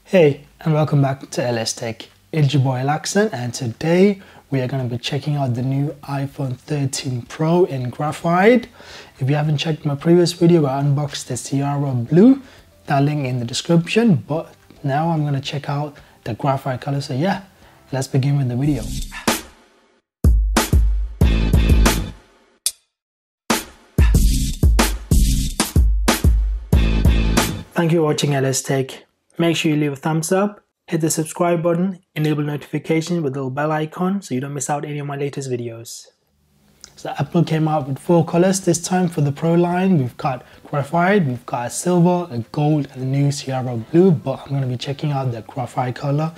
Hey, and welcome back to LS Tech. It's your boy Alaxon, and today we are going to be checking out the new iPhone 13 Pro in Graphite. If you haven't checked my previous video, I unboxed the Sierra Blue, that link in the description, but now I'm going to check out the Graphite color. So yeah, let's begin with the video. Thank you for watching LS Tech. Make sure you leave a thumbs up, hit the subscribe button, enable notification with the little bell icon so you don't miss out any of my latest videos. So Apple came out with 4 colors this time for the Pro line. We've got Graphite, we've got a silver, a gold, and the new Sierra Blue, but I'm going to be checking out the Graphite color.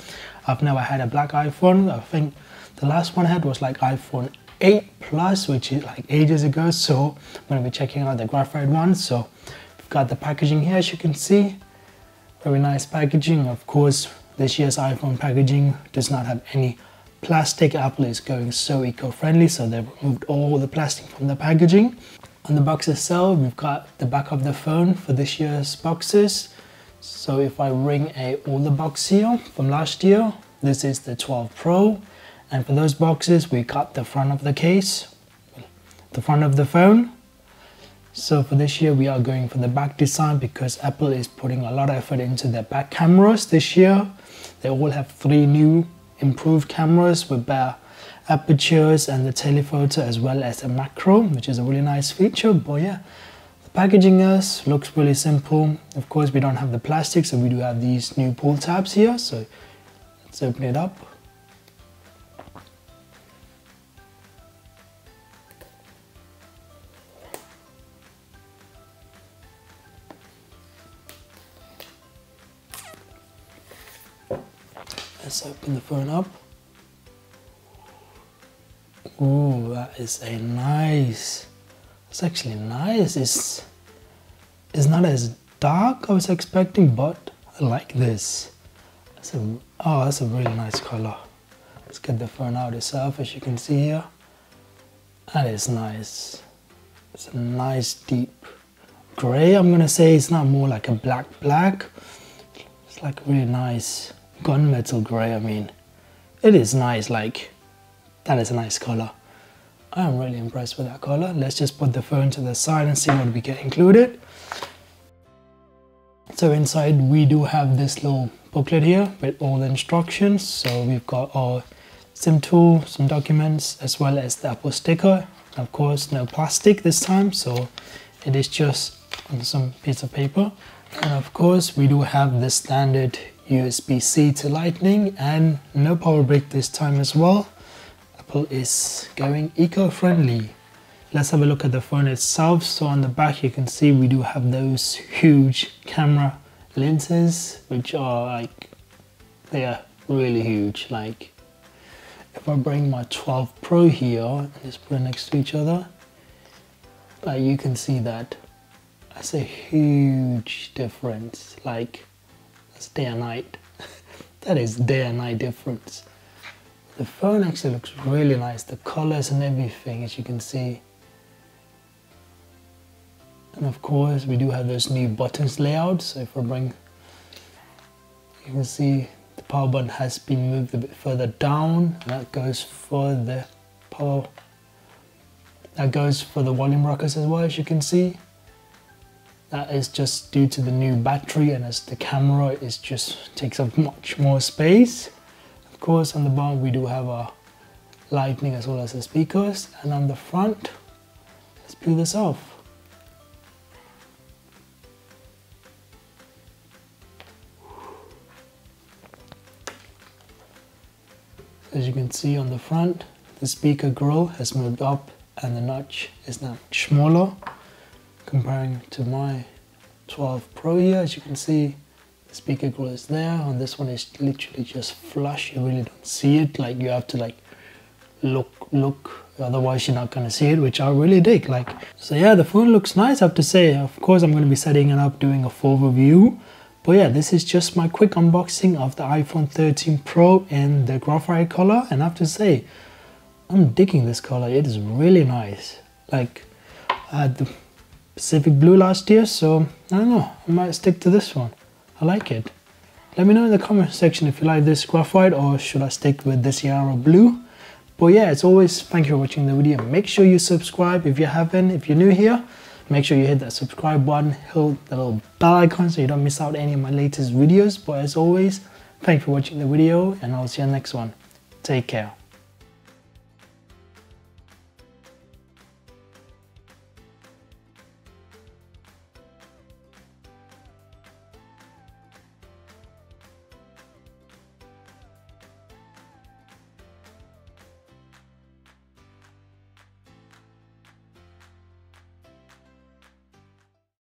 I've never had a black iPhone. I think the last one I had was like iPhone 8 Plus, which is like ages ago, so I'm going to be checking out the Graphite one. So we've got the packaging here, as you can see. Very nice packaging. Of course, this year's iPhone packaging does not have any plastic. Apple is going so eco-friendly, so they've removed all the plastic from the packaging. On the box itself, we've got the back of the phone for this year's boxes. So if I ring a older box here from last year, this is the 12 Pro. And for those boxes, we got the front of the case, the front of the phone. So for this year, we are going for the back design because Apple is putting a lot of effort into their back cameras this year. They all have 3 new improved cameras with better apertures and the telephoto as well as a macro, which is a really nice feature. But yeah, the packaging looks really simple. Of course, we don't have the plastic, so we do have these new pull tabs here. So let's open it up. Let's open the phone up. Ooh, that is a nice. It's actually nice. It's not as dark I was expecting, but I like this. That's a really nice color. Let's get the phone out itself, as you can see here. That is nice. It's a nice deep gray. I'm gonna say it's not more like a black. It's like really nice gunmetal gray. I mean, it is nice. Like, that is a nice color. I'm really impressed with that color. Let's just put the phone to the side and see what we get included. So inside we do have this little booklet here with all the instructions. So we've got our SIM tool, some documents, as well as the Apple sticker. Of course, no plastic this time, so it is just on some piece of paper. And of course, we do have the standard USB-C to Lightning and no power brick this time as well. Apple is going eco-friendly. Let's have a look at the phone itself. So on the back you can see we do have those huge camera lenses, which are like, they are really huge. Like, if I bring my 12 Pro here and just put it next to each other, like, you can see that that's a huge difference. Like, that's day and night. That is day and night difference. The phone actually looks really nice. The colors and everything, as you can see. And of course, we do have those new buttons layout. So if I bring, you can see the power button has been moved a bit further down. And that goes for the power. That goes for the volume rockers as well, as you can see. That is just due to the new battery, and as the camera is just takes up much more space. Of course, on the bottom we do have our lightning as well as the speakers, and on the front, let's peel this off. As you can see on the front, the speaker grill has moved up and the notch is now much smaller. Comparing to my 12 Pro here, as you can see, the speaker grill is there. On this one, it's literally just flush. You really don't see it. Like, you have to like look, otherwise you're not gonna see it, which I really dig. Like, so yeah, the phone looks nice, I have to say. Of course, I'm gonna be setting it up, doing a full review. But yeah, this is just my quick unboxing of the iPhone 13 Pro in the Graphite color, and I have to say, I'm digging this color. It is really nice. Like, I had the Pacific Blue last year, so I don't know, I might stick to this one. I like it. Let me know in the comment section if you like this graphite or should I stick with this Yarrow blue. But yeah, as always, thank you for watching the video. Make sure you subscribe if you haven't. If you're new here, make sure you hit that subscribe button, hit the little bell icon so you don't miss out any of my latest videos. But as always, thank you for watching the video and I'll see you next one. Take care.